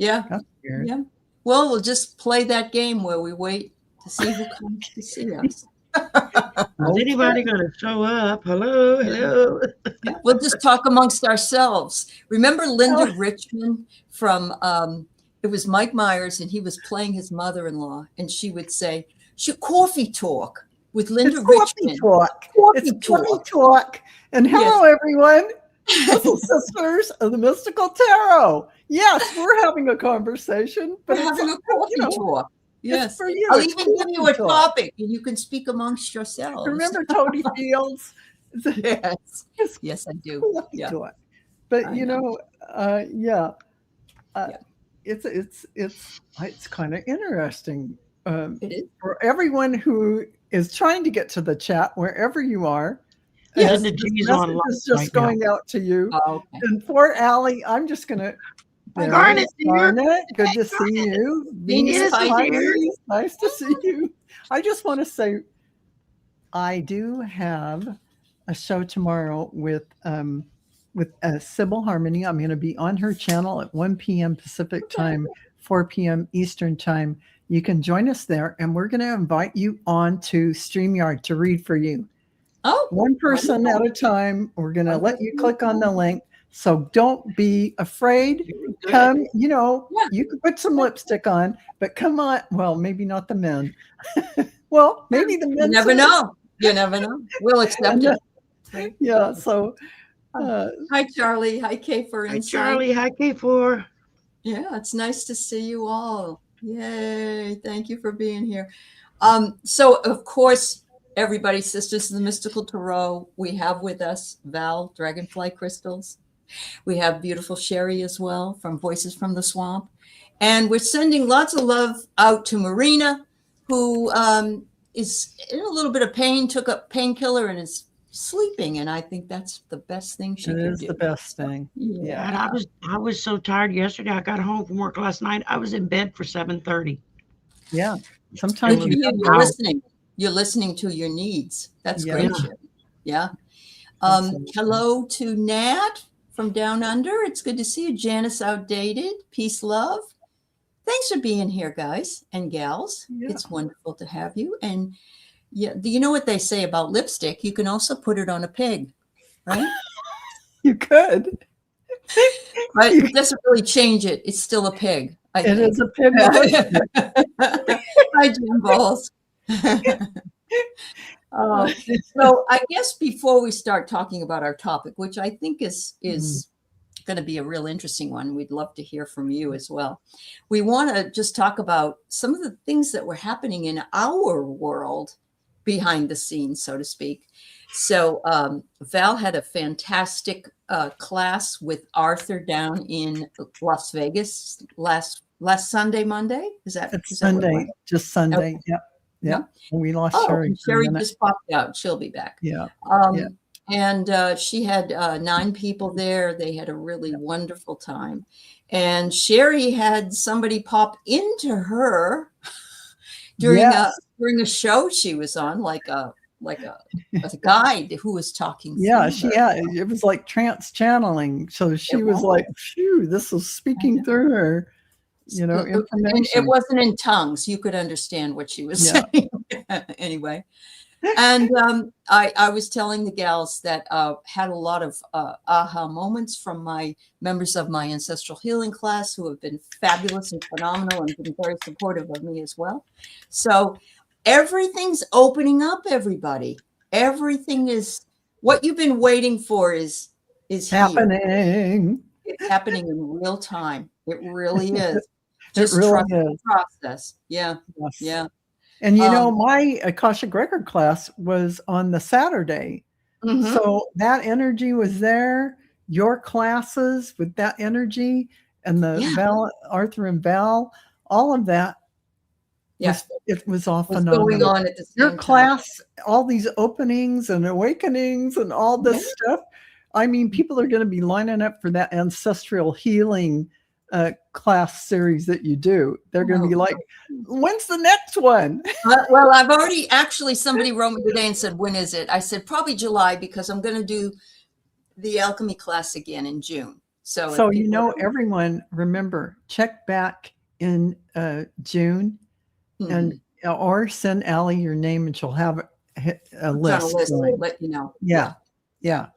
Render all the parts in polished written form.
Yeah. That's weird. Yeah. Well, we'll just play that game where we wait to see who comes to see us. Is anybody going to show up? Hello, hello. Yeah, we'll just talk amongst ourselves. Remember Linda Richmond from, it was Mike Myers, and he was playing his mother-in-law, and she would say, coffee talk with Linda Richmond. It's coffee talk. And hello, everyone. This is Sisters of the Mystical Tarot. Yes, we're having a conversation. But we're having a coffee talk. Yes. For you. I'll even give you a topic, and you can speak amongst yourselves. Remember Tony Fields? Yes. Yes, I do. Yeah. But you know, it's kind of interesting. It is. For everyone who is trying to get to the chat, wherever you are, yes, the G's on is just going out to you. Oh, okay. And for Aley, I'm just gonna. Garnet, good to see you. Venus, nice to see you. I just want to say, I do have a show tomorrow with Sybil Harmony. I'm going to be on her channel at 1 p.m. Pacific time, 4 p.m. Eastern time. You can join us there, and we're going to invite you on to StreamYard to read for you. Oh, one person at a time. We're going to let you click on the link. So don't be afraid. Come, you can put some lipstick on, but come on. Well, maybe not the men. Well, maybe the men. You never know. You never know. We'll accept it. Yeah. So, hi, Charlie. Hi, K4. Hi, Charlie. Hi, K4. Yeah, it's nice to see you all. Yay. Thank you for being here. So, of course, everybody, Sisters of the Mystical Tarot, we have with us Val, Dragonfly Crystals. We have beautiful Shari as well from Voices from the Swamp. And we're sending lots of love out to Marina, who is in a little bit of pain, took a painkiller and is sleeping. And I think that's the best thing she can do. It is the best thing. Yeah. And I was so tired yesterday. I got home from work last night. I was in bed for 7:30. Yeah. Sometimes you're listening to your needs. That's great. Yeah. Awesome. Hello to Nat from Down Under. It's good to see you. Janice Outdated. Peace, love. Thanks for being here, guys and gals. Yeah. It's wonderful to have you. And yeah, do you know what they say about lipstick? You can also put it on a pig, right? You could. But it doesn't really change it. It's still a pig. It is a pig. Hi, Jim Balls. So I guess before we start talking about our topic, which I think is going to be a real interesting one, we'd love to hear from you as well. We want to just talk about some of the things that were happening in our world behind the scenes, so to speak. So Val had a fantastic class with Arthur down in Las Vegas last Sunday, Monday. Is that Sunday? Just Sunday. Okay. Yep. Yeah, we lost Shari. Shari just popped out. She'll be back. Yeah. And she had 9 people there. They had a really wonderful time. And Shari had somebody pop into her during a show she was on, like a guide who was talking. Yeah, it was like trance channeling. So she was like, phew, this was speaking through her. Information. And it wasn't in tongues. You could understand what she was saying anyway. And I was telling the gals that had a lot of aha moments from my members of my ancestral healing class who have been fabulous and phenomenal and been very supportive of me as well. So everything's opening up, everybody. Everything is what you've been waiting for is happening. Here. It's happening in real time. It really is. Just trust the process. Yeah. Yes. Yeah. And my Akashic record class was on the Saturday. Mm-hmm. So that energy was there. Your classes with that energy and the Val, Arthur and Val, all of that. Yes. It was all phenomenal. Going on at the same Your class, all these openings and awakenings and all this stuff. I mean, people are going to be lining up for that ancestral healing class series that you do. They're going to be like, when's the next one? Well, I've already somebody wrote me today and said, when is it? I said, probably July, because I'm going to do the alchemy class again in June. So, So, if people everyone, remember, check back in June and Mhm. or send Aley your name and she'll have a It's on a list list, going. let you know. Yeah. Yeah.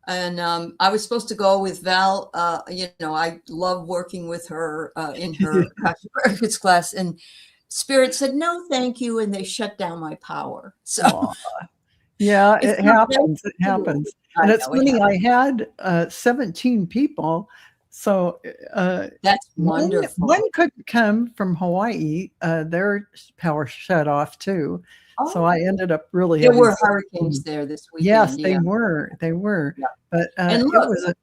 And I was supposed to go with Val. I love working with her in her Akashic Records class. And Spirit said, no, thank you. And they shut down my power. So Aw. Yeah, it's it not very happens. It cool. happens. I And it's know it funny, happens. I had 17 people. So That's one wonderful. couldn't come from Hawaii. Their power shut off too. So Oh, I ended up really there having were hurricanes 17. there this Yes, weekend. they Yeah. were. They were. Yeah. But And it look, was a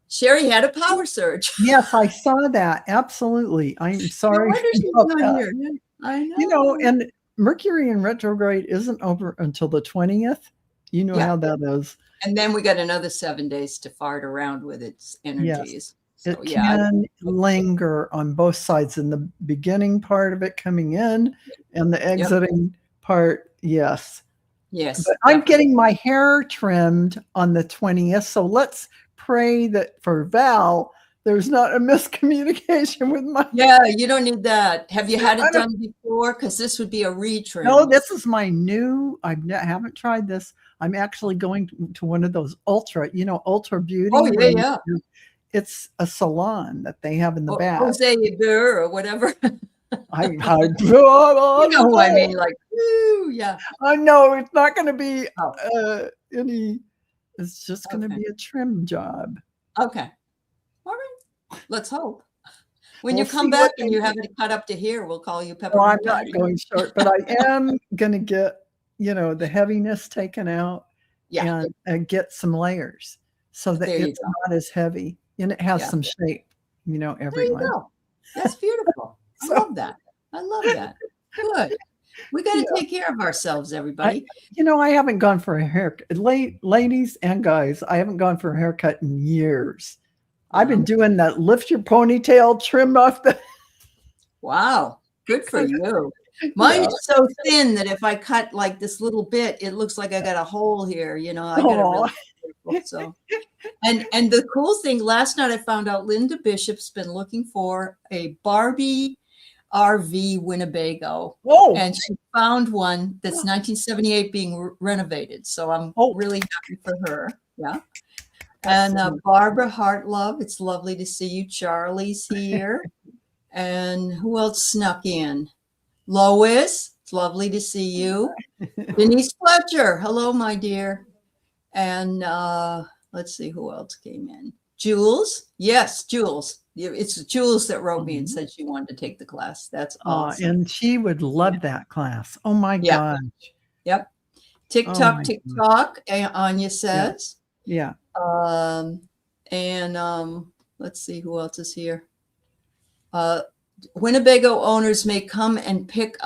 Sherry had a power surge. yes, I saw that. Absolutely. I'm No sorry wonder she's about not that. here. Yeah, I know. And Mercury in retrograde isn't over until the 20th. You know Yeah. how that is. And then we got another 7 days to fart around with its Yes. energies. So It yeah, can linger on both sides in the beginning part of it coming in and the yep, exiting part. Yes. yes, But I'm definitely. getting my hair trimmed on the 20th. So let's pray that for Val, there's not a miscommunication with my. Yeah, you don't need that. Have you had it I done before? Because this would be a No, retrim. this is my new. Haven't tried this. I'm actually going to one of those ultra Oh beauty. yeah, yeah. It's a salon that they have in the back. Jose Iber or whatever. I You don't know who I mean? know. Like, woo, yeah. I know it's not going to be Oh, any. It's just going to okay, be a trim job. okay. All right. Let's hope. When We'll you come see back what and they you do. have it cut up to here, we'll call you Well, I'm Peppermint not Patty. going short, but I am going to get the heaviness taken out Yeah, and get some layers so that there you it's go. not as heavy and it has Yeah, some shape. there you Everyone. go. That's beautiful. I So love that. I love that. Good. We got to yeah. take care of ourselves, I everybody. I haven't gone for a haircut. Ladies and guys, I haven't gone for a haircut in years. I've been Wow. doing that lift your ponytail, trim off the Wow. Good for you. Mine yeah. is so thin that if I cut like this little bit, it looks like I got a hole here. I got to Oh, really be careful. So, and the cool thing, last night I found out Linda Bishop's been looking for a Barbie RV Winnebago, whoa. and she found one that's 1978 being renovated. So I'm Oh, really happy for her. Yeah. And excellent. Barbara Hartlove, it's lovely to see you. Charlie's here. And who else snuck in? Lois, it's lovely to see you. Denise Fletcher, hello, my dear. And let's see who else came in. Jules, yes, Jules. It's Jules that wrote me and said she wanted to take the class. That's awesome. And she would love that class. Oh my Yeah. gosh. Yep. Oh TikTok, my gosh. TikTok, Anya says. Yeah. And let's see who else is here. Winnebago owners may come and pick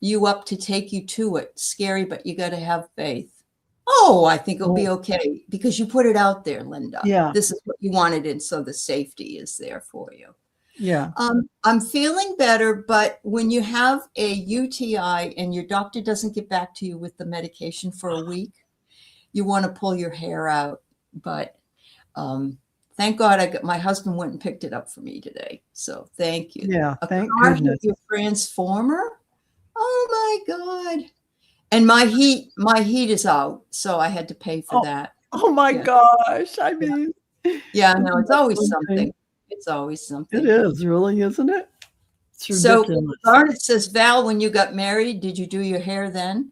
you up to take you to it. Scary, but you got to have faith. Oh, I think it'll be okay because you put it out there, Linda. Yeah. This is what you wanted, and so the safety is there for you. Yeah. I'm feeling better, but when you have a UTI and your doctor doesn't get back to you with the medication for a week, you want to pull your hair out. But thank God my husband went and picked it up for me today. So thank you. Yeah. A Thank car goodness. hit your transformer? Oh my God. And my heat is out. So I had to pay for that. Oh my gosh. I mean, yeah, no, it's always something. It's always something. It is really, isn't it? It's so ridiculous. Garnet says, Val, when you got married, did you do your hair then?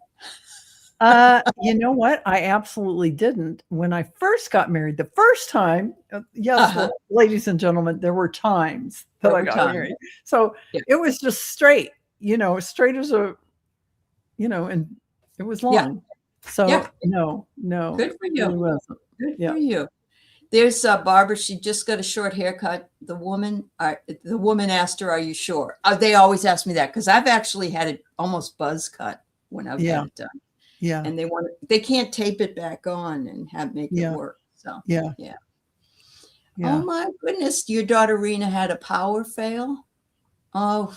You know what? I absolutely didn't. When I first got married, the first time, yes, ladies and gentlemen, there were times that I got married. So it was just straight, straight as a, and it was long. Yeah. So no. Good for you. It really wasn't. Good for you. There's Barbara. She just got a short haircut. The woman asked her, "Are you sure?" They always ask me that because I've actually had it almost buzz cut when I've had it done. Yeah. And they can't tape it back on and make it work. So yeah. Oh my goodness! Your daughter Rena had a power fail. Oh,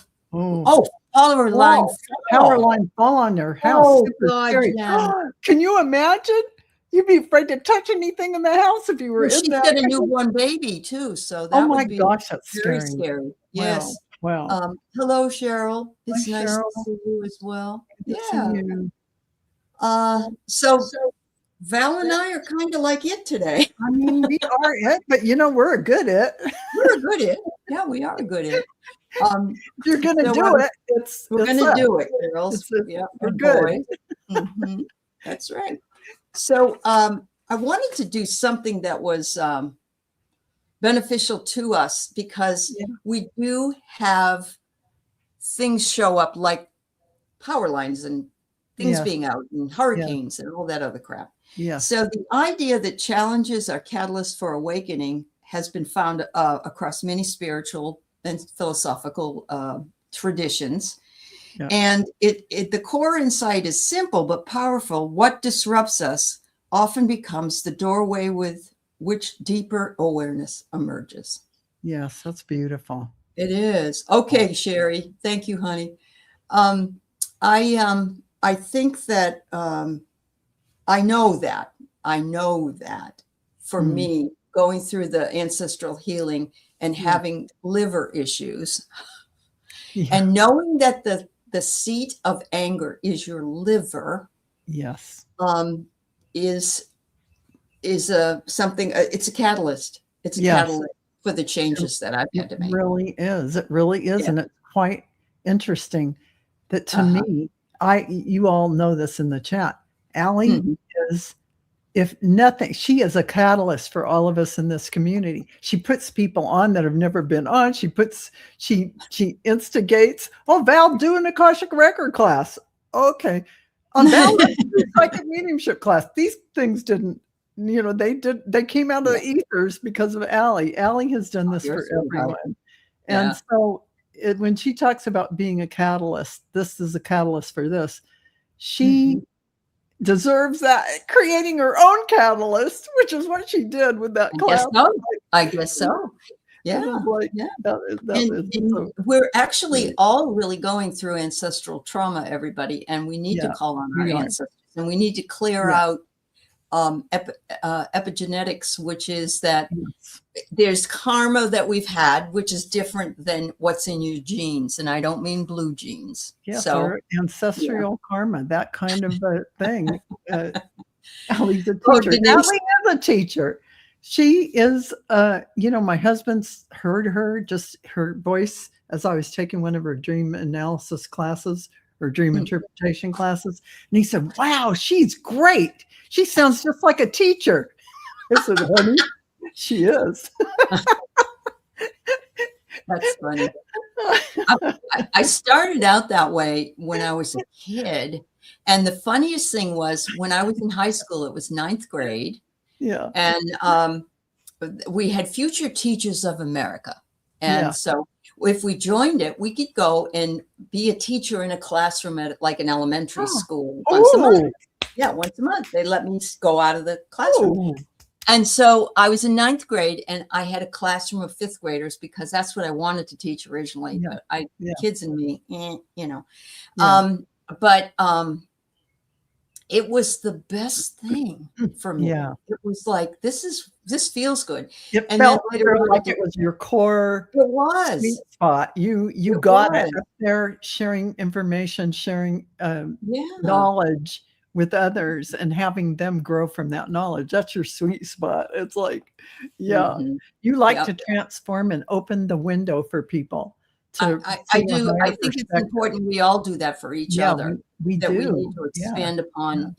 power line. Power line fall on their house. Oh God! Can you imagine? You'd be afraid to touch anything in the house if you were Well, in she's that. got a newborn baby too, so Oh that my would be gosh, that's very scary. scary. Wow. Yes. Wow. Hello, Cheryl. It's Hi, nice to Cheryl. see you as well. Good to see Yeah. you. So Val and I are kind of like it today. I mean, we are it, but you know, we're a good it. We're a good it. Yeah, we are a good it. If you're gonna so, do it, we're it's gonna us. do it, girls. Yeah, We're and good. boys. Mhm. That's right. So I wanted to do something that was beneficial to us because we do have things show up like power lines and things being out and hurricanes and all that other crap. Yeah. So the idea that challenges are catalysts for awakening has been found across many spiritual and philosophical traditions. Yeah. And the core insight is simple but powerful. What disrupts us often becomes the doorway with which deeper awareness emerges. Yes, that's beautiful. It is. Okay, Shari. Thank you, honey. I think that I know that for me, going through the ancestral healing and having liver issues and knowing that the seat of anger is your liver. Yes. Is something, it's a catalyst. It's a catalyst for the changes that I've had to make. It really is. It really is. And it's quite interesting that to me, you all know this in the chat. Aley is, if nothing, she is a catalyst for all of us in this community. She puts people on that have never been on. She instigates, Val, do an Akashic record class. Okay. Val, psychic mediumship class. These things didn't, they came out of the ethers because of Aley. Aley has done this for everyone. Right. And so when she talks about being a catalyst, this is a catalyst for this. She deserves that, creating her own catalyst, which is what she did with that class. I guess so. Yeah. We're actually all really going through ancestral trauma, everybody, and we need to call on our ancestors, and we need to clear out epigenetics, which is that there's karma that we've had, which is different than what's in your genes. And I don't mean blue genes. Yes, or ancestral karma, that kind of a thing. Aley's a teacher. Aley is a teacher. She is, my husband's heard her voice as I was taking one of her dream analysis classes or dream interpretation classes. And he said, wow, she's great. She sounds just like a teacher. I said, honey, she is. That's funny. I started out that way when I was a kid. And the funniest thing was when I was in high school, it was 9th grade. Yeah. And we had Future Teachers of America. And so if we joined it, we could go and be a teacher in a classroom at like an elementary school once a month. Yeah, once a month. They let me go out of the classroom. And so I was in 9th grade and I had a classroom of 5th graders because that's what I wanted to teach originally. But kids and me, But it was the best thing for me. Yeah. It was like, this feels good. It felt like it was your core sweet spot. You got it up there, sharing information, sharing knowledge with others and having them grow from that knowledge. That's your sweet spot. It's like, you like to transform and open the window for people. I do. I think it's important we all do that for each other. We do. We need to expand upon,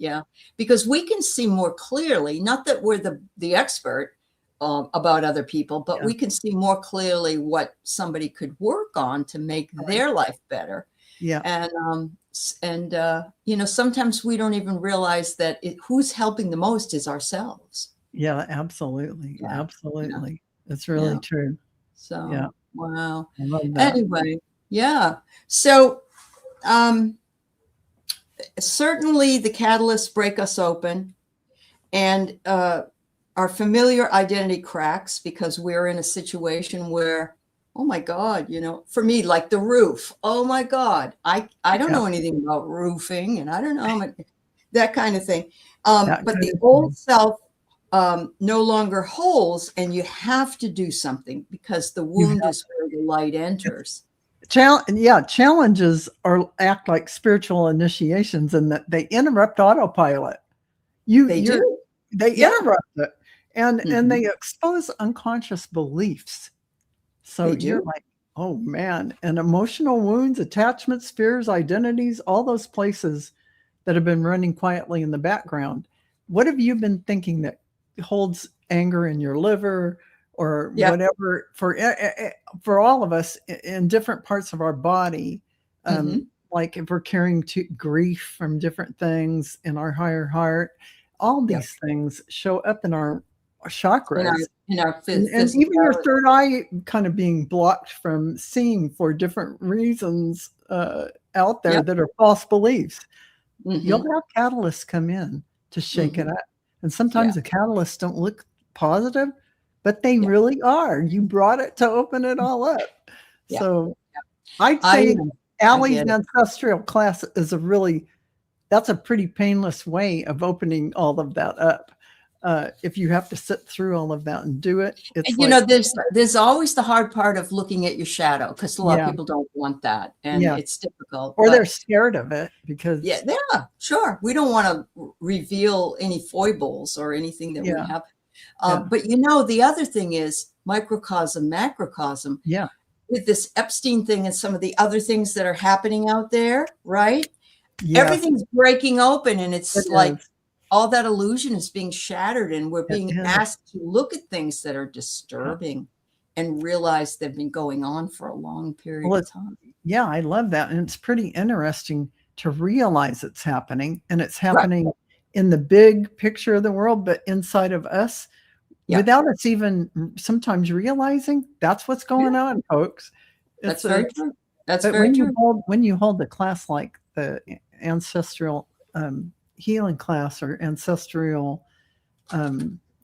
because we can see more clearly, not that we're the expert about other people, but we can see more clearly what somebody could work on to make their life better. Yeah. And sometimes we don't even realize that who's helping the most is ourselves. Yeah, absolutely. Yeah. Absolutely. It's really true. So, wow. I love that. Anyway, so certainly the catalysts break us open and our familiar identity cracks because we're in a situation where, oh my God, for me, like the roof, oh my God, I don't know anything about roofing and I don't know that kind of thing. But the old self no longer holds, and you have to do something because the wound is where the light enters. Challenges act like spiritual initiations, and that they interrupt autopilot. They interrupt it, and they expose unconscious beliefs. So you're like, oh man, and emotional wounds, attachments, fears, identities, all those places that have been running quietly in the background. What have you been thinking that holds anger in your liver or whatever for all of us in different parts of our body? Like if we're carrying grief from different things in our higher heart, all these things show up in our chakras, and even your third eye kind of being blocked from seeing for different reasons out there that are false beliefs. You'll have catalysts come in to shake it up, and sometimes the catalysts don't look positive, but they really are. You brought it to open it all up. So I'd say Aley's ancestral class is that's a pretty painless way of opening all of that up. If you have to sit through all of that and do it, it's there's always the hard part of looking at your shadow, because a lot of people don't want that, and it's difficult, or they're scared of it because sure, we don't want to reveal any foibles or anything that we have. But the other thing is microcosm, macrocosm. With this Epstein thing and some of the other things that are happening out there, right? Everything's breaking open, and it's like all that illusion is being shattered, and we're being asked to look at things that are disturbing and realize they've been going on for a long period of time. Yeah, I love that. And it's pretty interesting to realize it's happening, and it's happening in the big picture of the world, but inside of us, without us even sometimes realizing that's what's going on, folks. That's very true. That's very true. When you hold a class like the ancestral healing class or ancestral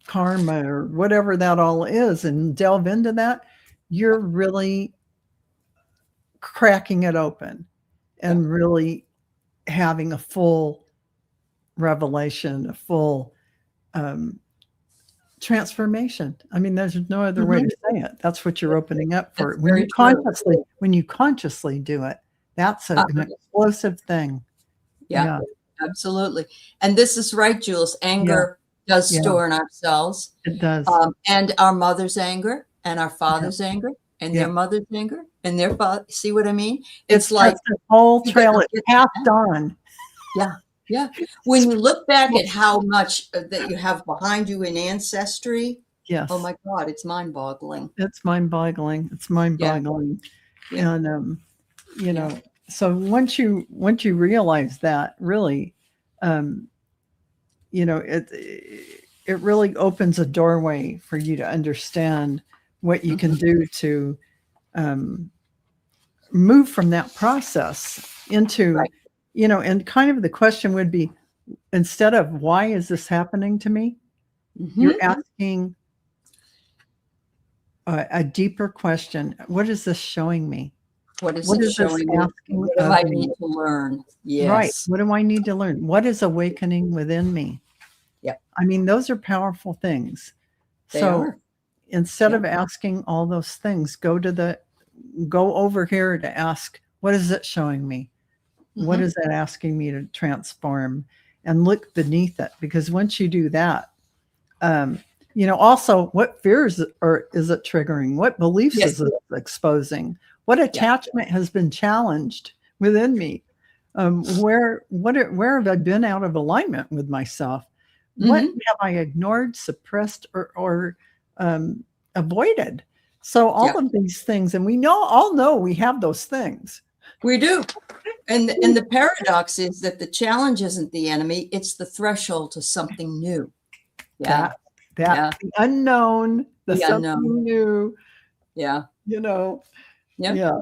karma or whatever that all is, and delve into that, you're really cracking it open and really having a full revelation, a full transformation. I mean, there's no other way to say it. That's what you're opening up for. When you consciously do it, that's an explosive thing. Yeah, absolutely. And this is right, Jules. Anger does store in our cells. It does. And our mother's anger and our father's anger and their mother's anger and their father. See what I mean? It's like the whole trail. It's passed on. Yeah. When you look back at how much that you have behind you in ancestry, oh my God, it's mind-boggling. It's mind-boggling. And so once you realize that, really, it really opens a doorway for you to understand what you can do to move from that process into, and kind of the question would be, instead of why is this happening to me, you're asking a deeper question. What is this showing me? What is it showing me? What do I need to learn? Yes. Right. What do I need to learn? What is awakening within me? Yeah. I mean, those are powerful things. Instead of asking all those things, go over here to ask, what is it showing me? What is that asking me to transform? And look beneath it, because once you do that, also what fears is it triggering? What beliefs is it exposing? What attachment has been challenged within me? Where have I been out of alignment with myself? What have I ignored, suppressed, or avoided? So all of these things, and we all know we have those things. We do. And the paradox is that the challenge isn't the enemy, it's the threshold to something new. The unknown, something new. Yeah. Yeah.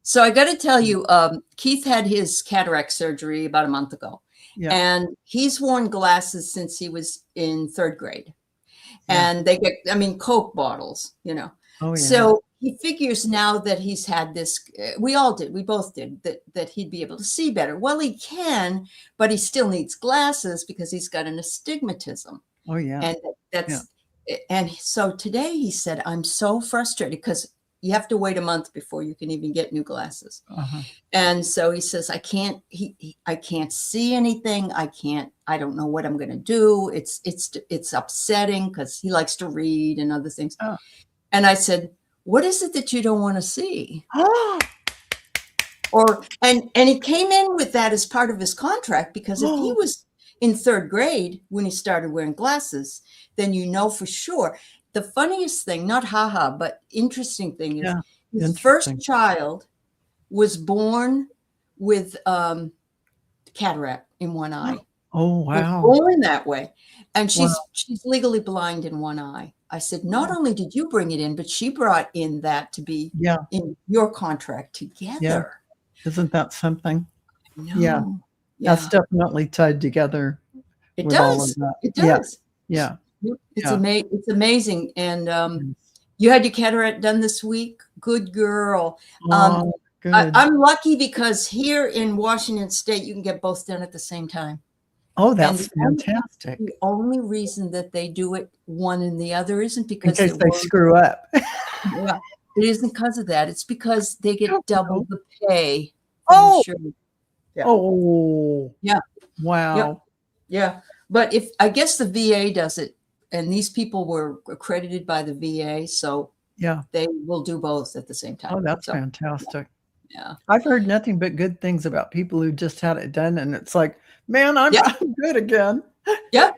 So I got to tell you, Keith had his cataract surgery about a month ago. And he's worn glasses since he was in 3rd grade. And they get, Coke bottles, Oh, yeah. So he figures now that he's had this, we all did, we both did, that he'd be able to see better. Well, he can, but he still needs glasses because he's got an astigmatism. Oh, yeah. And that's, and so today he said, I'm so frustrated because you have to wait a month before you can even get new glasses. And so he says, I can't see anything. I don't know what I'm going to do. It's upsetting because he likes to read and other things. And I said, what is it that you don't want to see? And he came in with that as part of his contract, because if he was in third grade when he started wearing glasses, then you know for sure. The funniest thing, not but interesting thing is his first child was born with cataract in one eye. Oh, wow. Was born that way. And she's legally blind in one eye. I said, not only did you bring it in, but she brought in that to be in your contract together. Yeah. Isn't that something? No. Yeah. That's definitely tied together. It with does. All of that. It does. Yeah. It's amazing. And you had your cataract done this week. Good girl. Good. I'm lucky because here in Washington State, you can get both done at the same time. Oh, that's fantastic. The only reason that they do it one and the other isn't because in case they screw up. Yeah, it isn't because of that. It's because they get double the pay. Oh. Yeah. Oh. Yeah. Wow. Yeah. But I guess the VA does it, and these people were accredited by the VA, so they will do both at the same time. Oh, that's fantastic. Yeah. I've heard nothing but good things about people who just had it done, and it's like, man, I'm good again. Yeah.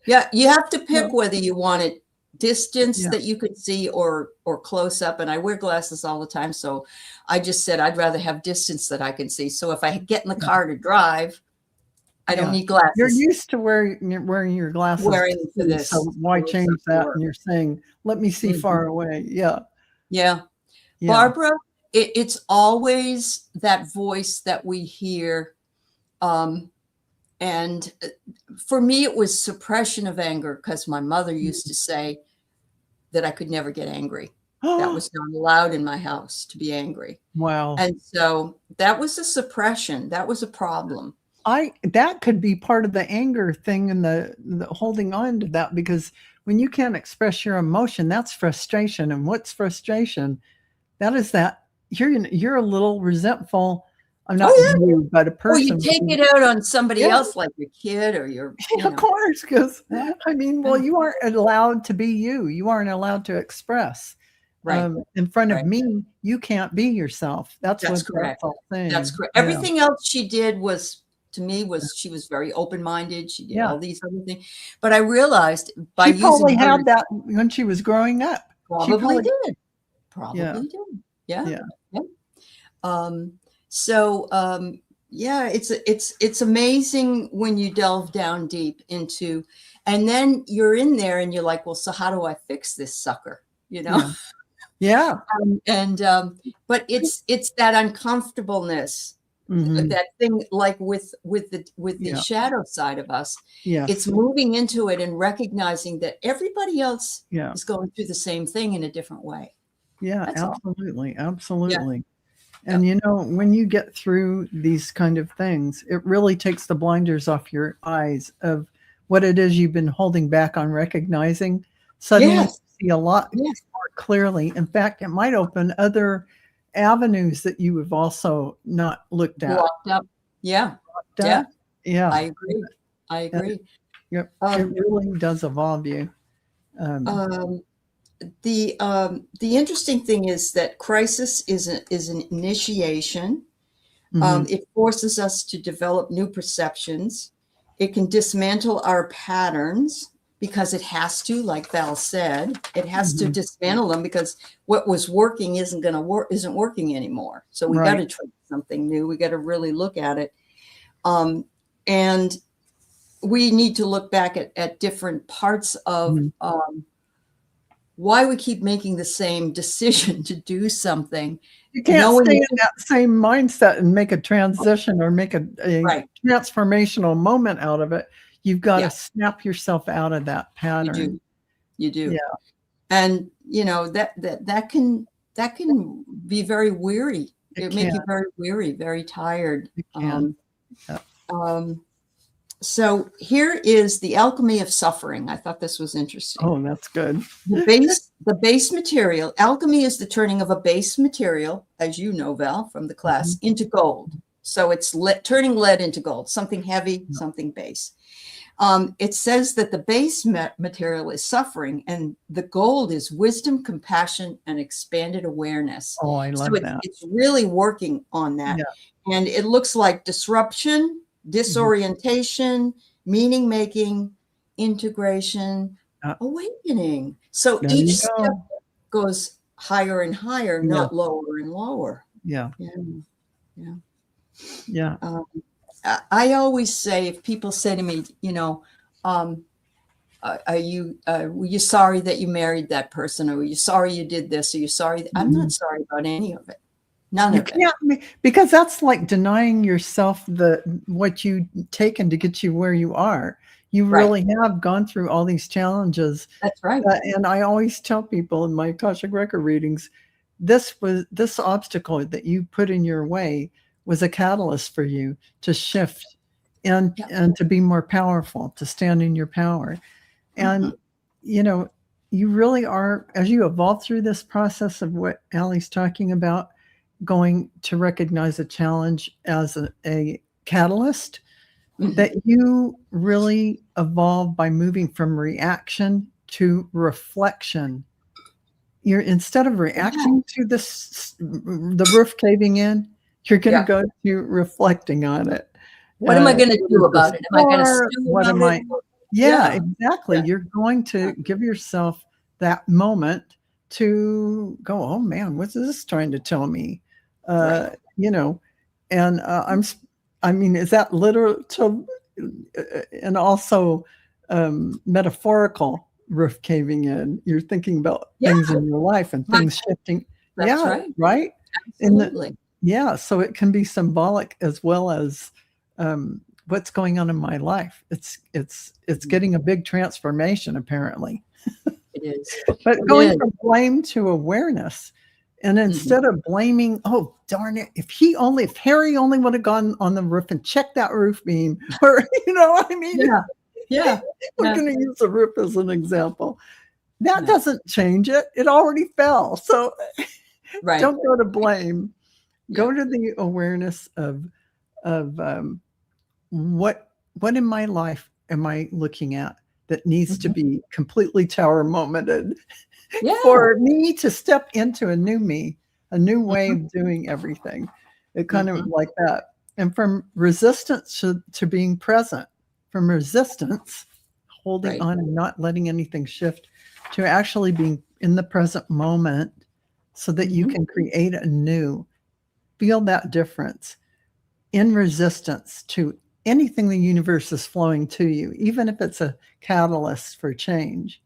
Yeah. You have to pick whether you want it distance that you could see or close up. And I wear glasses all the time. So I just said, I'd rather have distance that I can see. So if I get in the car to drive, I don't need glasses. You're used to wearing your glasses. Wearing for this. So why change that? And you're saying, let me see far away. Yeah. Yeah. Barbara, it's always that voice that we hear. And for me, it was suppression of anger, because my mother used to say that I could never get angry. That was not allowed in my house to be angry. Wow. And so that was a suppression. That was a problem. That could be part of the anger thing and the holding on to that, because when you can't express your emotion, that's frustration. And what's frustration? That is that you're a little resentful. I'm not you, but a person. Well, you take it out on somebody else, like your kid or your. Of course, because I mean, well, you aren't allowed to be you. You aren't allowed to express. Right. In front of me, you can't be yourself. That's correct. That's That's correct. Everything else she did was, to me, she was very open-minded. She did all these other things. But I realized by she probably had that when she was growing up. Probably did. Probably did. Yeah. It's amazing when you delve down deep into, and then you're in there and you're like, well, so how do I fix this sucker? Yeah. But it's that uncomfortableness, that thing, like with the shadow side of us. It's moving into it and recognizing that everybody else is going through the same thing in a different way. Yeah, That's absolutely. Absolutely. And when you get through these kind of things, it really takes the blinders off your eyes of what it is you've been holding back on recognizing. Suddenly you see a lot more clearly. In fact, it might open other avenues that you have also not looked at. Locked up. Yeah. I agree. It really does evolve you. The interesting thing is that crisis is an initiation. It forces us to develop new perceptions. It can dismantle our patterns, because it has to, like Val said, it has to dismantle them, because what was working isn't working anymore. So we got to try something new. We got to really look at it. And we need to look back at different parts of why we keep making the same decision to do something. You can't stay in that same mindset and make a transition or make a transformational moment out of it. You've got to snap yourself out of that pattern. You do. Yeah. And that that can be very weary. It make you can. very weary, very tired. It can. Yeah. So here is the alchemy of suffering. I thought this was interesting. Oh, that's good. The base material. Alchemy is the turning of a base material, as you know, Val, from the class, into gold. So it's turning lead into gold, something heavy, something base. It says that the base material is suffering, and the gold is wisdom, compassion, and expanded awareness. Oh, I love that. It's really working on that. Yeah. And it looks like disruption, disorientation, meaning making, integration, awakening. So each step goes higher and higher, not lower and lower. Yeah. Yeah. Yeah. I always say, if people say to me, you know, were you sorry that you married that person? Or were you sorry you did this? Are you sorry? I'm not sorry about any of it. None of it. Yeah, because that's like denying yourself what you taken to get you where you are. You really have gone through all these challenges. That's right. And I always tell people in my Akashic record readings, this obstacle that you put in your way was a catalyst for you to shift and to be more powerful, to stand in your power. And, you know, you really are, as you evolve through this process of what Aley's talking about, going to recognize a challenge as a catalyst, that you really evolve by moving from reaction to reflection. You're, instead of reacting to the roof caving in, you're going to go to reflecting on it. What am I going to do about it? Am I going to stew about it? Yeah, exactly. You're going to give yourself that moment to go, oh man, what's this trying to tell me? You know, and I mean, is that literal and also metaphorical roof caving in? You're thinking about things in your life and things shifting. That's right. Absolutely. So it can be symbolic as well as what's going on in my life. It's getting a big transformation, apparently. It is. But going from blame to awareness. And instead of blaming, oh, darn it, if Harry only would have gone on the roof and checked that roof beam, or, you know what I mean? Yeah. We're going to use the roof as an example. That doesn't change it. It already fell. So don't go to blame. Go to the awareness of what in my life am I looking at that needs to be completely tower momented for me to step into a new me, a new way of doing everything. It kind of like that. And from resistance to being present, from resistance, holding on and not letting anything shift, to actually being in the present moment so that you can create a new, feel that difference in resistance to anything the universe is flowing to you, even if it's a catalyst for change.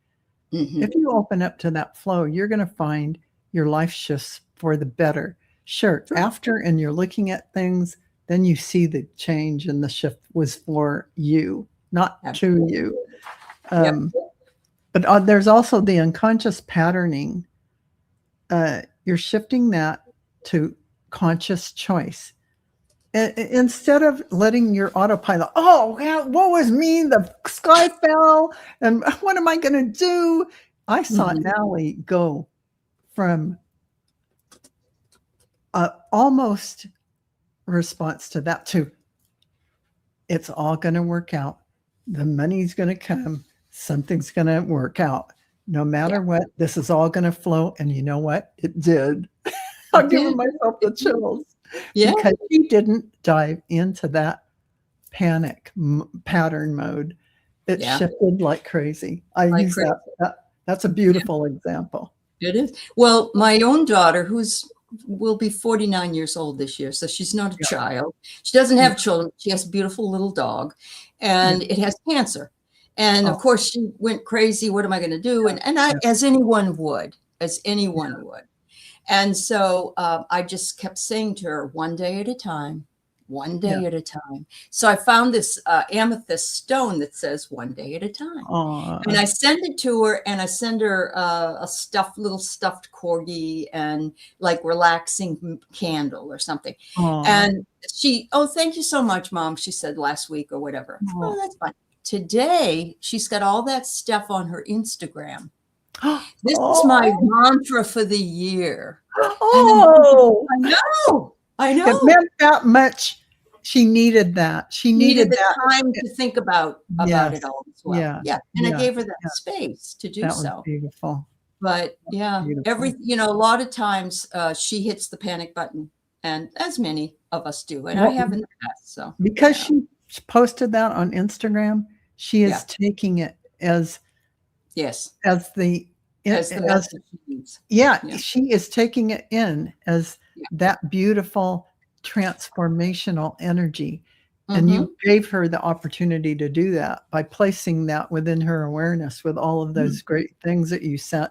If you open up to that flow, you're going to find your life shifts for the better. Sure, after and you're looking at things, then you see the change and the shift was for you, not to you. But there's also the unconscious patterning. You're shifting that to conscious choice. Instead of letting your autopilot, oh, woe is me, the sky fell, and what am I going to do? I saw Aley go from almost response to that to, it's all going to work out. The money's going to come. Something's going to work out. No matter what, this is all going to flow. And you know what? It did. I'm giving myself the chills. Because he didn't dive into that panic pattern mode. It shifted like crazy. I use that. That's a beautiful example. It is. Well, my own daughter, will be 49 years old this year, so she's not a child. She doesn't have children. She has a beautiful little dog, and it has cancer. And of course, she went crazy. What am I going to do? And I, as anyone would. And so I just kept saying to her, one day at a time, one day at a time. So I found this amethyst stone that says one day at a time. And I send it to her, and I send her a little stuffed corgi and like relaxing candle or something. And she, oh, thank you so much, Mom, she said last week or whatever. Oh, that's fine. Today, she's got all that stuff on her Instagram. This is my mantra for the year. I know. It meant that much. She needed that. She needed the that time to think about it all as well. And I gave her that space to do that so. Was beautiful. But a lot of times she hits the panic button, and as many of us do, and I have in the past. So because she posted that on Instagram, she is taking it as the message she needs. She is taking it in as that beautiful transformational energy. And you gave her the opportunity to do that by placing that within her awareness with all of those great things that you sent.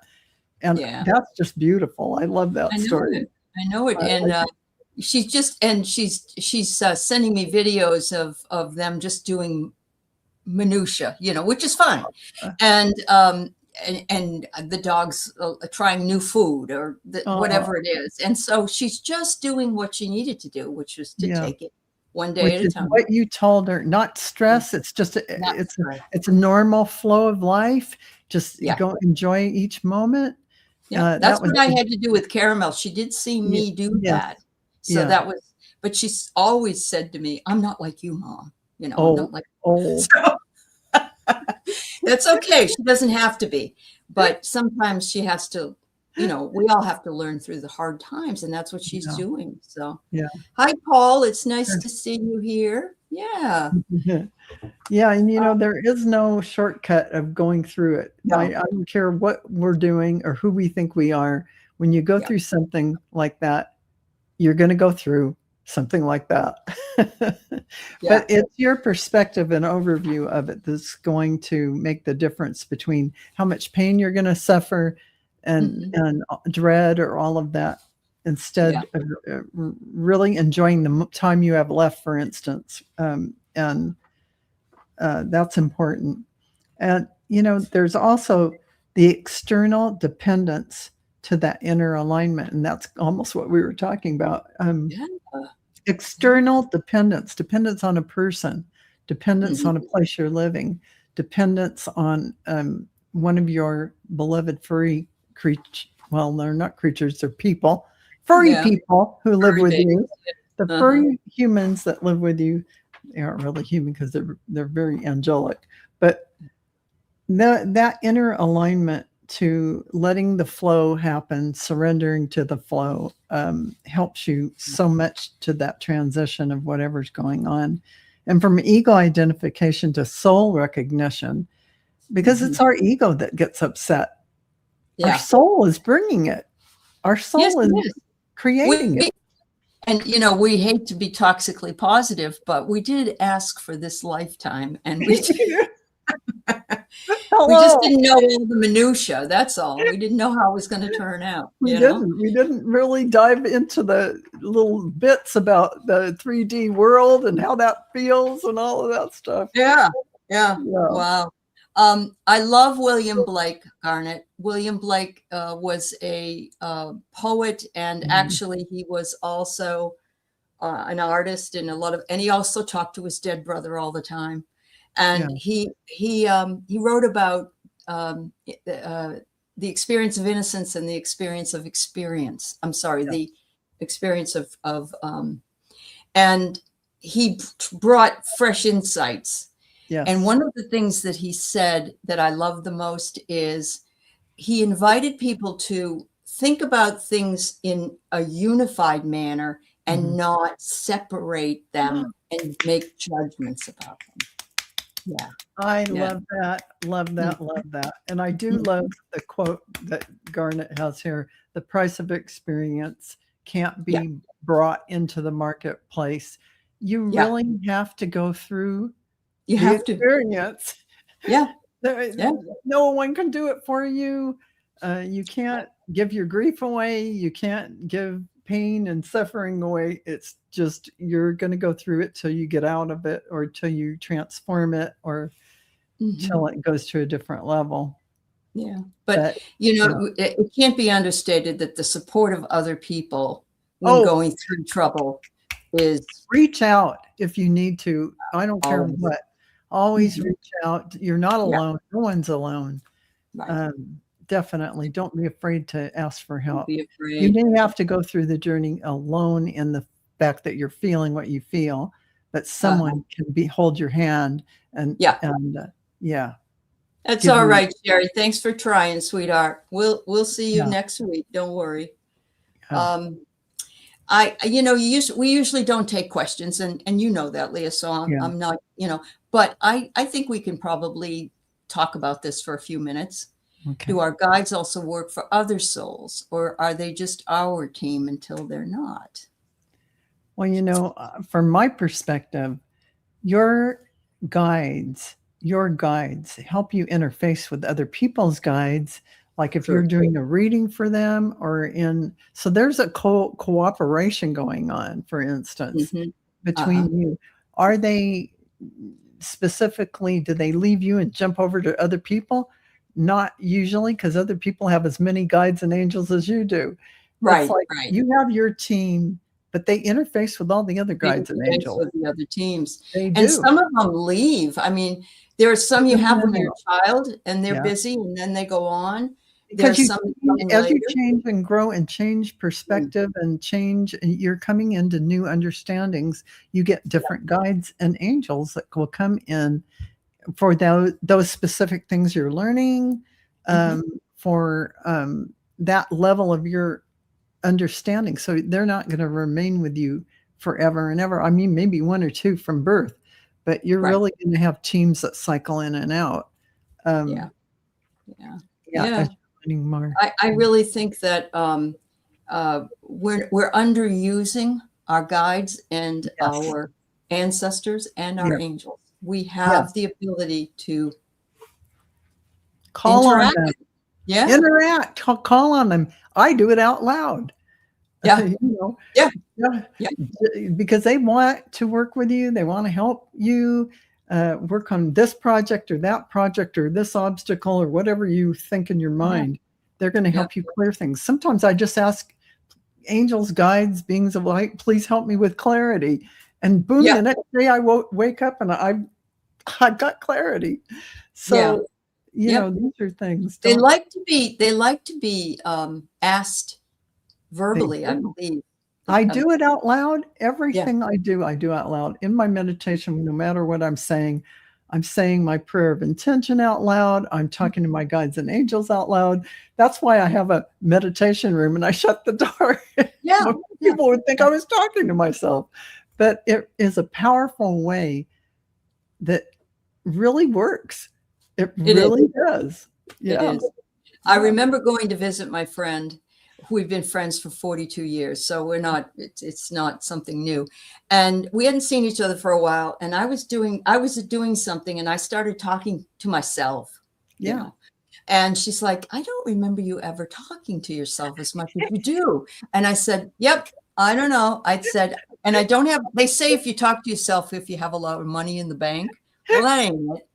And that's just beautiful. I love that story. I know it. And she's sending me videos of them just doing minutia, which is fun. And the dog's trying new food or whatever it is. And so she's just doing what she needed to do, which was to take it one day at a time. What you told her, not stress. It's just it's a normal flow of life. Just go enjoy each moment. That's what I had to do with Caramel. She did see me do that. So that was, but she's always said to me, I'm not like you, Mom. I'm not like so, that's okay. She doesn't have to be, but sometimes she has to, we all have to learn through the hard times, and that's what she's doing. So hi, Paul. It's nice to see you here. And there is no shortcut of going through it. I don't care what we're doing or who we think we are. When you go through something like that, you're going to go through something like that. But it's your perspective and overview of it that's going to make the difference between how much pain you're going to suffer and dread or all of that, instead of really enjoying the time you have left, for instance. And that's important. And, there's also the external dependence to that inner alignment. And that's almost what we were talking about. External dependence on a person, dependence on a place you're living, dependence on one of your beloved furry creatures. Well, they're not creatures, they're people. Furry people who live with you. The furry humans that live with you, they aren't really human because they're very angelic. But that inner alignment to letting the flow happen, surrendering to the flow, helps you so much to that transition of whatever's going on. And from ego identification to soul recognition, because it's our ego that gets upset. Our soul is bringing it. Our soul is creating it. And, we hate to be toxically positive, but we did ask for this lifetime, and we did. We just didn't know all the minutia. That's all. We didn't know how it was going to turn out. We didn't really dive into the little bits about the 3D world and how that feels and all of that stuff. Yeah. Wow. I love William Blake, Garnet. William Blake was a poet, and actually he was also an artist and and he also talked to his dead brother all the time. And he wrote about the experience of innocence and the experience of experience. I'm sorry, the experience of and he brought fresh insights. Yes. And one of the things that he said that I love the most is he invited people to think about things in a unified manner and not separate them and make judgments about them. Yeah. I love that. And I do love the quote that Garnet has here: the price of experience can't be brought into the marketplace. You really have to go through the experience. No one can do it for you. You can't give your grief away. You can't give pain and suffering away. It's just you're going to go through it till you get out of it, or till you transform it, or till it goes to a different level. Yeah. But it can't be understated that the support of other people when going through trouble is... Reach out if you need to. I don't care what. Always reach out. You're not alone. No one's alone. Right. Definitely. Don't be afraid to ask for help. Don't be afraid. You may have to go through the journey alone in the fact that you're feeling what you feel, but someone can hold your hand and That's all right, Shari. Thanks for trying, sweetheart. We'll see you next week. Don't worry. We usually don't take questions, and you know that, Leah. So I'm not, but I think we can probably talk about this for a few minutes. Okay. Do our guides also work for other souls, or are they just our team until they're not? Well, from my perspective, your guides help you interface with other people's guides. Like if you're doing a reading for them, so there's a cooperation going on, for instance, between you. Are they specifically, do they leave you and jump over to other people? Not usually, because other people have as many guides and angels as you do. Right. It's like you have your team, but they interface with all the other guides and angels. With the other teams. They do. And some of them leave. I mean, there are some you have when you're a child and they're busy, and then they go on. Because as you change and grow and change perspective and change, you're coming into new understandings. You get different guides and angels that will come in for those specific things you're learning, for that level of your understanding. So they're not going to remain with you forever and ever. I mean, maybe one or two from birth, but you're really going to have teams that cycle in and out. Yeah. More. I really think that we're underusing our guides and our ancestors and our angels. We have the ability to call interact. On them. Interact. Call on them. I do it out loud. Because they want to work with you. They want to help you work on this project or that project or this obstacle or whatever you think in your mind. They're going to help you clear things. Sometimes I just ask angels, guides, beings of light, please help me with clarity. And boom, the next day I wake up and I've got clarity. So, these are things. They like to be asked verbally, I believe. I do it out loud. Everything I do out loud. In my meditation, no matter what I'm saying my prayer of intention out loud. I'm talking to my guides and angels out loud. That's why I have a meditation room and I shut the door. People would think I was talking to myself. But it is a powerful way that really works. It really does. Yeah. It is. I remember going to visit my friend. We've been friends for 42 years, so it's not something new. And we hadn't seen each other for a while. And I was doing something and I started talking to myself. And she's like, I don't remember you ever talking to yourself as much as you do. And I said, yep, I don't know. I said, and I don't have, they say if you talk to yourself, if you have a lot of money in the bank, well, that ain't it,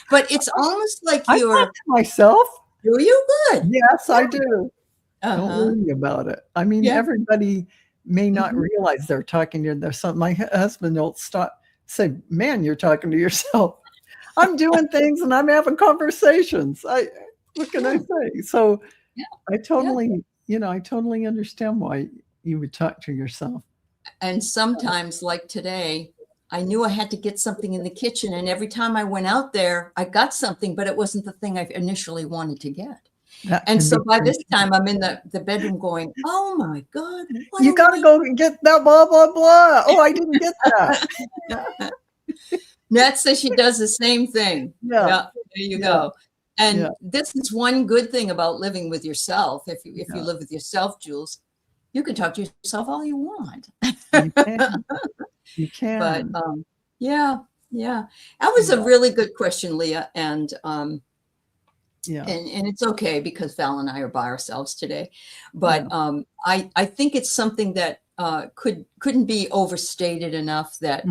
But it's almost like I talk to myself. Do you? Good. Yes, I do. Don't worry about it. I mean, everybody may not realize they're talking to themselves. My husband will say, man, you're talking to yourself. I'm doing things and I'm having conversations. What can I say? So I totally, I totally understand why you would talk to yourself. And sometimes, like today, I knew I had to get something in the kitchen. And every time I went out there, I got something, but it wasn't the thing I initially wanted to get. And so by this time, I'm in the bedroom going, oh, my God. You got to go and get that blah, blah, blah. Oh, I didn't get that. Nat says she does the same thing. There you go. And this is one good thing about living with yourself. If you live with yourself, Jules, you can talk to yourself all you want. You can. You can. But that was a really good question, Leah. And Yeah. And it's okay because Val and I are by ourselves today. But I think it's something that couldn't be overstated enough that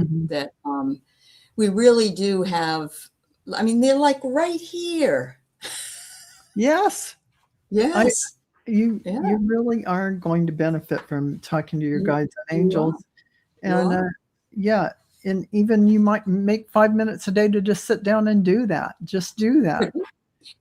we really do have. I mean, they're like right here. Yes. Yes. You really are going to benefit from talking to your guides and angels. And and even you might make 5 minutes a day to just sit down and do that. Just do that.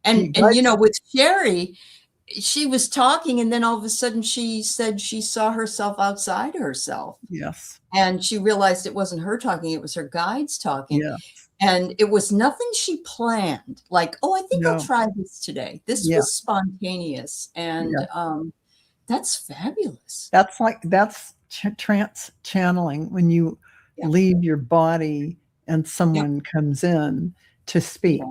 And you know, with Shari, she was talking, and then all of a sudden she said she saw herself outside herself. Yes. And she realized it wasn't her talking, it was her guides talking. Yeah. And it was nothing she planned. Like, oh, I think I'll try this today. This was spontaneous. And that's fabulous. That's trance channeling, when you leave your body and someone comes in to speak.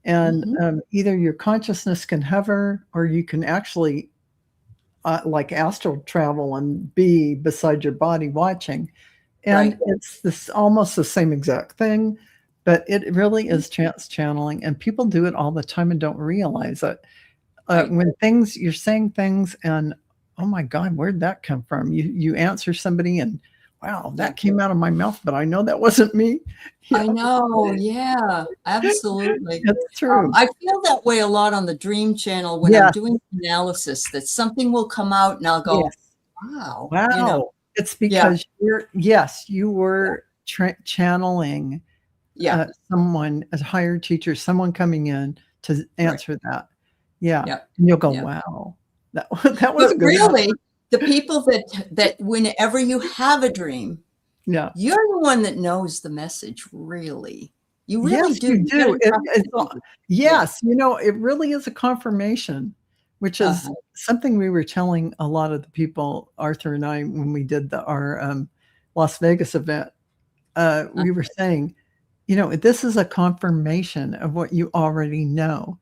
And either your consciousness can hover, or you can actually like astral travel and be beside your body watching. And it's this almost the same exact thing, but it really is trance channeling, and people do it all the time and don't realize it. When you're saying things and, oh my God, where'd that come from? You answer somebody and, wow, that came out of my mouth, but I know that wasn't me. I know. Yeah, absolutely. It's true. I feel that way a lot on the Dream Channel when I'm doing analysis, that something will come out and I'll go, wow. Wow. You know? It's because you were channeling someone, a higher teacher, someone coming in to answer that. Yeah. And you'll go, wow. That was good. Really, the people that whenever you have a dream, you're the one that knows the message, really. You really do. You do. Yes, you know, it really is a confirmation, which is something we were telling a lot of the people, Arthur and I, when we did our Las Vegas event. We were saying, you know, this is a confirmation of what you already know.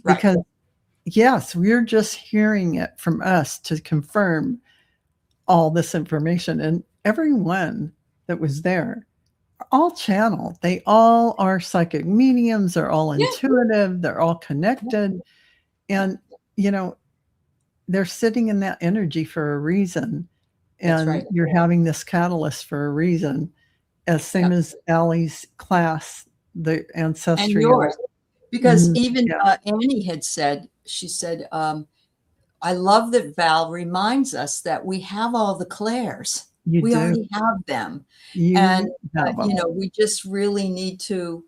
Because yes, we're just hearing it from us to confirm all this information. And everyone that was there, all channeled. They all are psychic mediums. They're all intuitive. They're all connected. And, you know, they're sitting in that energy for a reason. And you're having this catalyst for a reason. As same as Aley's class, the ancestral. And yours. Because even Annie had said, she said, I love that Val reminds us that we have all the clairs. We already have them. You know, we just really need to,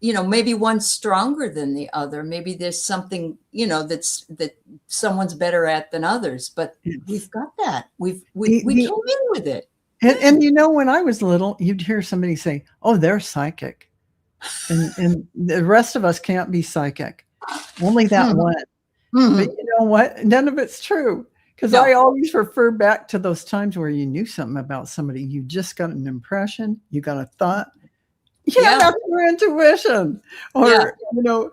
you know, maybe one's stronger than the other. Maybe there's something, you know, that someone's better at than others, but we've got that. We came in with it. And you know, when I was little, you'd hear somebody say, oh, they're psychic. And the rest of us can't be psychic. Only that one. But you know what? None of it's true. Because I always refer back to those times where you knew something about somebody. You just got an impression. You got a thought. That's your intuition. Or, you know,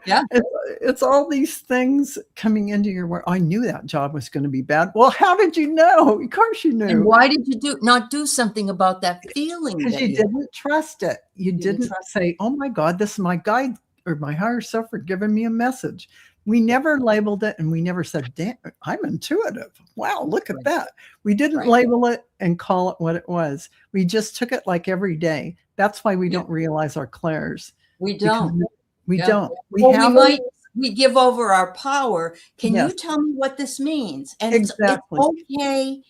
it's all these things coming into your work. I knew that job was going to be bad. Well, how did you know? Of course you knew. And why did you not do something about that feeling? Because you didn't trust it. You didn't say, oh my God, this is my guide or my higher self for giving me a message. We never labeled it, and we never said, damn, I'm intuitive. Wow, look at that. We didn't label it and call it what it was. We just took it like every day. That's why we don't realize our clairs. We don't. We don't. We give over our power. Can you tell me what this means? And it's okay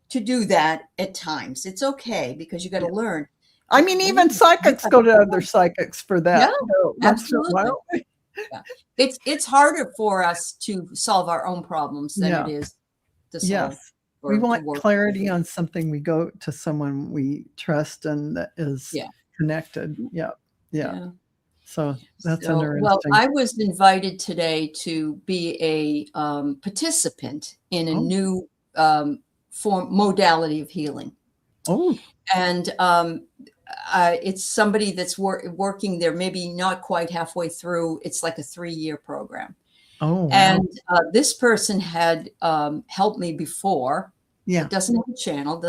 to do that at times. It's okay, because you got to learn. I mean, even psychics go to other psychics for that. Absolutely. It's harder for us to solve our own problems than it is to solve. We want clarity on something. We go to someone we trust and that is connected. So that's interesting. Well, I was invited today to be a participant in a new modality of healing. And it's somebody that's working there, maybe not quite halfway through. It's like a 3-year program. And this person had helped me before. Doesn't have a channel,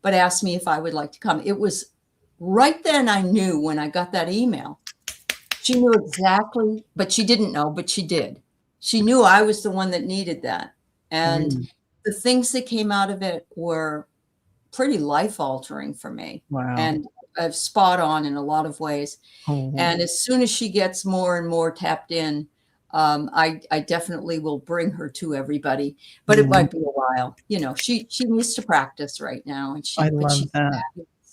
but asked me if I would like to come. It was right then I knew when I got that email. She knew exactly, but she didn't know, but she did. she knew I was the one that needed that. And Mm. the things that came out of it were pretty life altering for me. Wow. And spot on in a lot of ways. Oh. And as soon as she gets more and more tapped in, I definitely will bring her to everybody, but it might be a while. You know, she needs to practice right now, and I love that.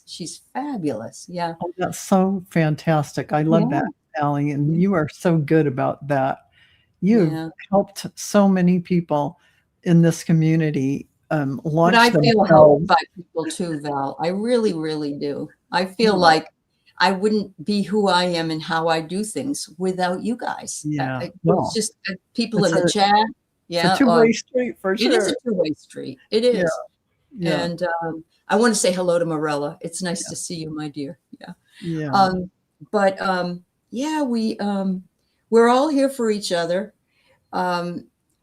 She's fabulous. Yeah. Oh, that's so fantastic. I love that, Aley, and you are so good about that. You've helped so many people in this community launch but I themselves. feel helped by people too, Val. I really, really do. I feel like I wouldn't be who I am and how I do things without you guys. Yeah. It's just people in the chat. Yeah. It's a two-way street for sure. It is a two-way street. It is. Yeah. And I want to say hello to Morella. It's nice to see you, my dear. Yeah. Yeah. But yeah, we're all here for each other.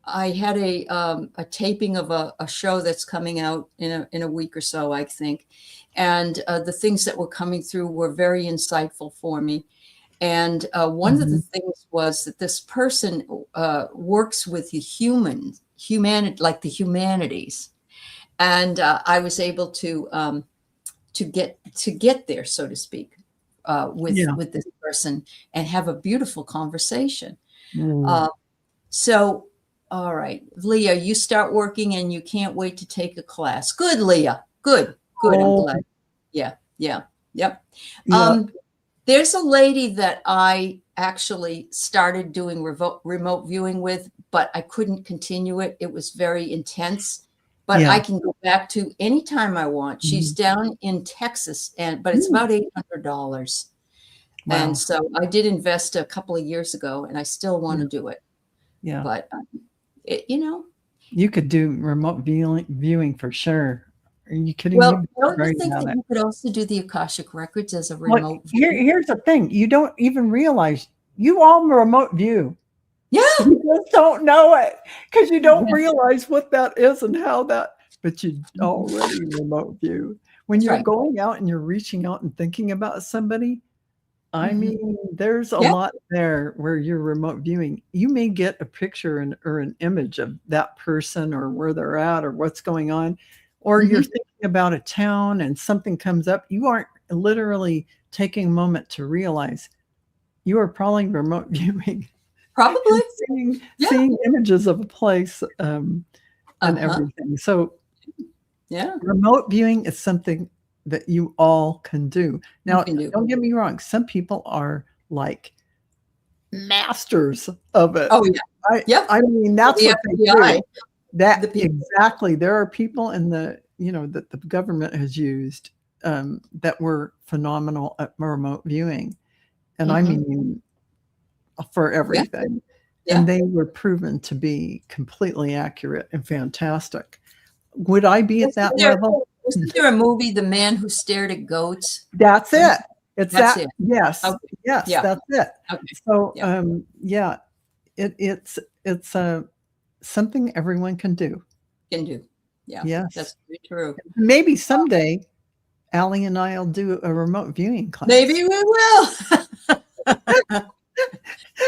I had a taping of a show that's coming out in a week or so, I think. And the things that were coming through were very insightful for me. And one of the things was that this person works with the humanity, like the humanities. And I was able to get there, so to speak, with this person and have a beautiful conversation. So, all right, Leah, you start working and you can't wait to take a class. Good, Leah. Good. I'm glad. Yep. There's a lady that I actually started doing remote viewing with, but I couldn't continue it. It was very intense. But I can go back to anytime I want. She's down in Texas, but it's about $800. Wow. And so I did invest a couple of years ago, and I still want to do it. Yeah. But, you could do remote viewing for sure. You could. Well, don't you think that you could also do the Akashic Records as a remote view? Here's the thing. You don't even realize you all remote view. Yeah. You just don't know it because you don't realize what that is and how that, but you already remote view. When you're going out and you're reaching out and thinking about somebody, I mean, there's a lot there where you're remote viewing. You may get a picture or an image of that person or where they're at or what's going on, or you're thinking about a town and something comes up. You aren't literally taking a moment to realize you are probably remote viewing. Probably seeing images of a place and everything. So remote viewing is something that you all can do. Now, don't get me wrong. Some people are like masters of it. Oh, yeah. I mean, that's what they do. Exactly. There are people in that the government has used that were phenomenal at remote viewing. And I mean, for everything. And they were proven to be completely accurate and fantastic. Would I be at that level? Wasn't there a movie, The Man Who Stared at Goats? That's it. It's that's that. It. Yes. Okay. Yes. Yeah. That's it. Okay. So, it's something everyone can do. Yeah. Yes. That's very true. Maybe someday, Aley and I will do a remote viewing class. Maybe we will.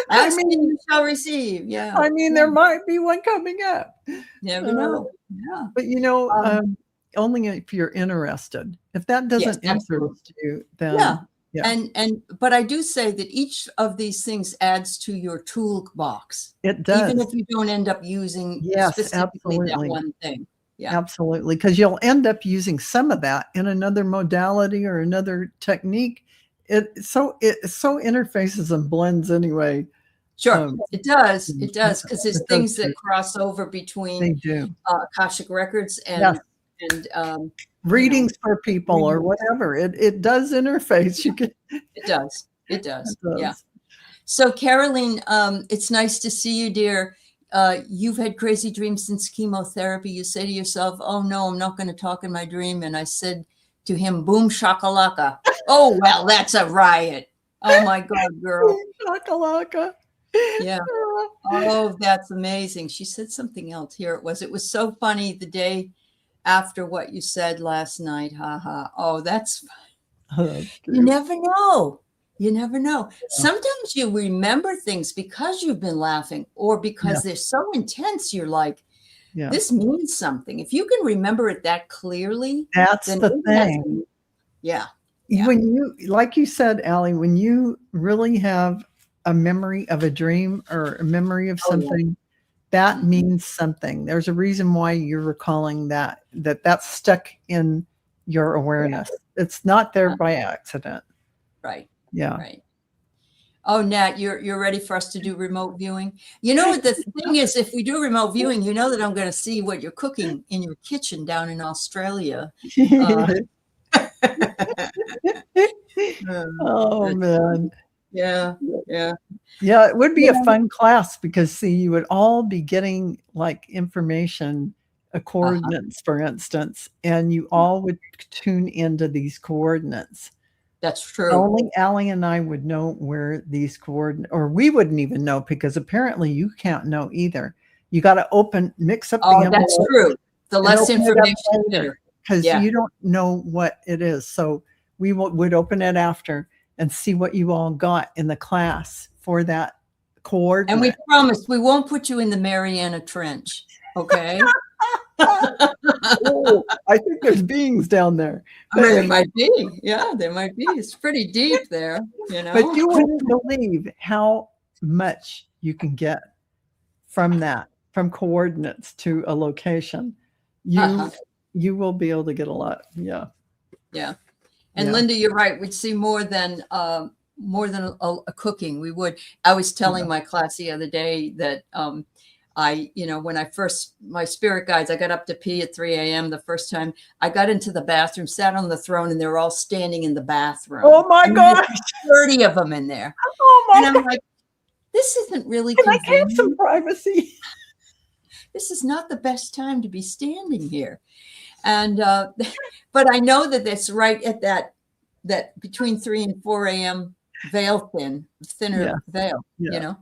Ask and you shall receive. Yeah. I mean, there might be one coming up. Never know. Yeah. But only if you're interested. If that doesn't interest you, then but I do say that each of these things adds to your toolbox. It does. Even if you don't end up using specifically that one thing. Yeah. Absolutely. Because you'll end up using some of that in another modality or another technique. It so interfaces and blends anyway. Sure, it does. It does, because there's things that cross over between Akashic Records and readings for people or whatever. It does interface. You can. It does. Yeah. So Caroline, it's nice to see you, dear. You've had crazy dreams since chemotherapy. You say to yourself, "Oh no, I'm not going to talk in my dream." And I said to him, "Boom shakalaka." Oh well, that's a riot. Oh my God, girl. Boom shakalaka. Yeah. Oh, that's amazing. She said something else. Here it was. It was so funny the day after what you said last night. Ha ha. Oh, that's fun. You never know. You never know. Sometimes you remember things because you've been laughing or because they're so intense. You're like, this means something. If you can remember it that clearly, that's then the thing. Yeah. When you, like you said, Aley, when you really have a memory of a dream or a memory of something, that means something. There's a reason why you're recalling that's stuck in your awareness. It's not there by accident. Right. Yeah. Right. Oh, Nat, you're ready for us to do remote viewing? You know what the thing is, if we do remote viewing, you know that I'm going to see what you're cooking in your kitchen down in Australia. Oh, man. Yeah. Yeah. Yeah, it would be a fun class because, see, you would all be getting like information, coordinates, for instance, and you all would tune into these coordinates. That's true. Only Aley and I would know where these coordinates, or we wouldn't even know, because apparently you can't know either. You got to mix up the envelope. That's true. The less information, better. Because you don't know what it is. So we would open it after and see what you all got in the class for that coordinate. And we promised we won't put you in the Mariana Trench, okay? Oh, I think there's beings down there. There might be. Yeah, there might be. It's pretty deep there, you know. But you wouldn't believe how much you can get from that, from coordinates to a location. You will be able to get a lot. Yeah. Yeah. And Linda, you're right. We'd see more than a cooking. We would. I was telling my class the other day that when my spirit guides, I got up to pee at 3 a.m. the first time. I got into the bathroom, sat on the throne, and they were all standing in the bathroom. Oh my gosh. 30 of them in there. Oh my And I'm like, this isn't really convenient. I have some privacy. This is not the best time to be standing here. And but I know that that's right at that between 3 and 4 a.m. thinner veil, you know.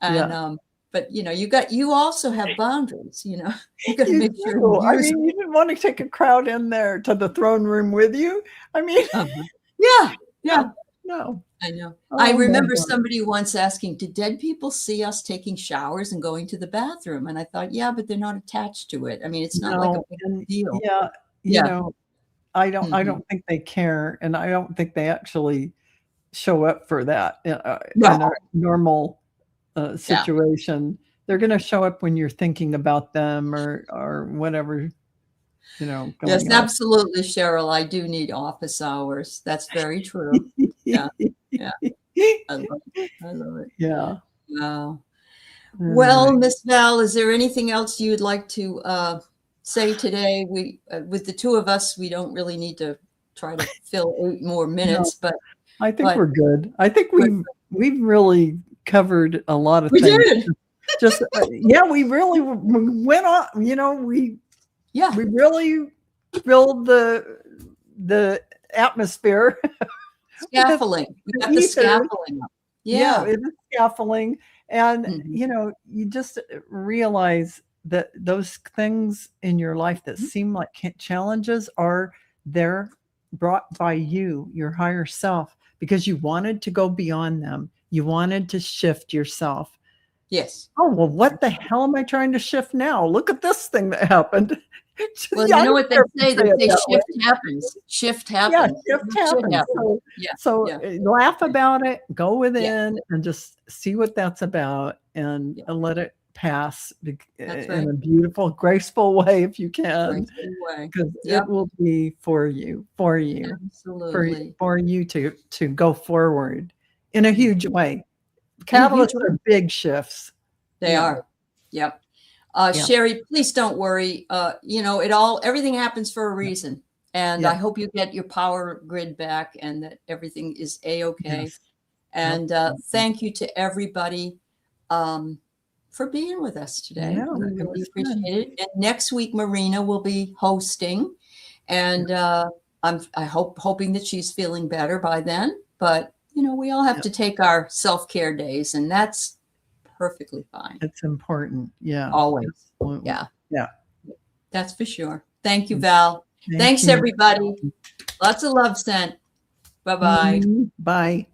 And but you also have boundaries, you know. You got to make sure. I mean, you didn't want to take a crowd in there to the throne room with you. I mean, no. I know. I remember somebody once asking, did dead people see us taking showers and going to the bathroom? And I thought, but they're not attached to it. I mean, it's not like a big deal. Yeah. You know, I don't think they care. And I don't think they actually show up for that in a normal situation. They're going to show up when you're thinking about them or whatever, you know. Yes, absolutely, Cheryl. I do need office hours. That's very true. Yeah. I love it. Yeah. Wow. Well, Miss Val, is there anything else you'd like to say today? We, with the two of us, we don't really need to try to fill 8 more minutes, but I think we're good. I think we've really covered a lot of things. We did. Just we really went on. You know, we really filled the atmosphere. Scaffolding. We got the scaffolding up. Yeah, it is scaffolding. And, you know, you just realize that those things in your life that seem like challenges they're brought by you, your higher self, because you wanted to go beyond them. You wanted to shift yourself. Yes. Oh, well, what the hell am I trying to shift now? Look at this thing that happened. Well, you know what they say? They say shift happens. Shift happens. Yeah, shift happens. So laugh about it, go within and just see what that's about and let it pass in a beautiful, graceful way if you can. Because it will be for you. Absolutely. For you to go forward in a huge way. Catalysts are big shifts. They are. Yep. Shari, please don't worry. You know, everything happens for a reason. And I hope you get your power grid back and that everything is A-okay. Yes. And thank you to everybody for being with us today. Yeah, we really appreciate it. And next week, Marina will be hosting. And I'm hoping that she's feeling better by then. But, you know, we all have to take our self-care days, and that's perfectly fine. It's important. Yeah. Always. Absolutely. Yeah. That's for sure. Thank you, Val. Thanks, everybody. Lots of love sent. Bye-bye. Bye.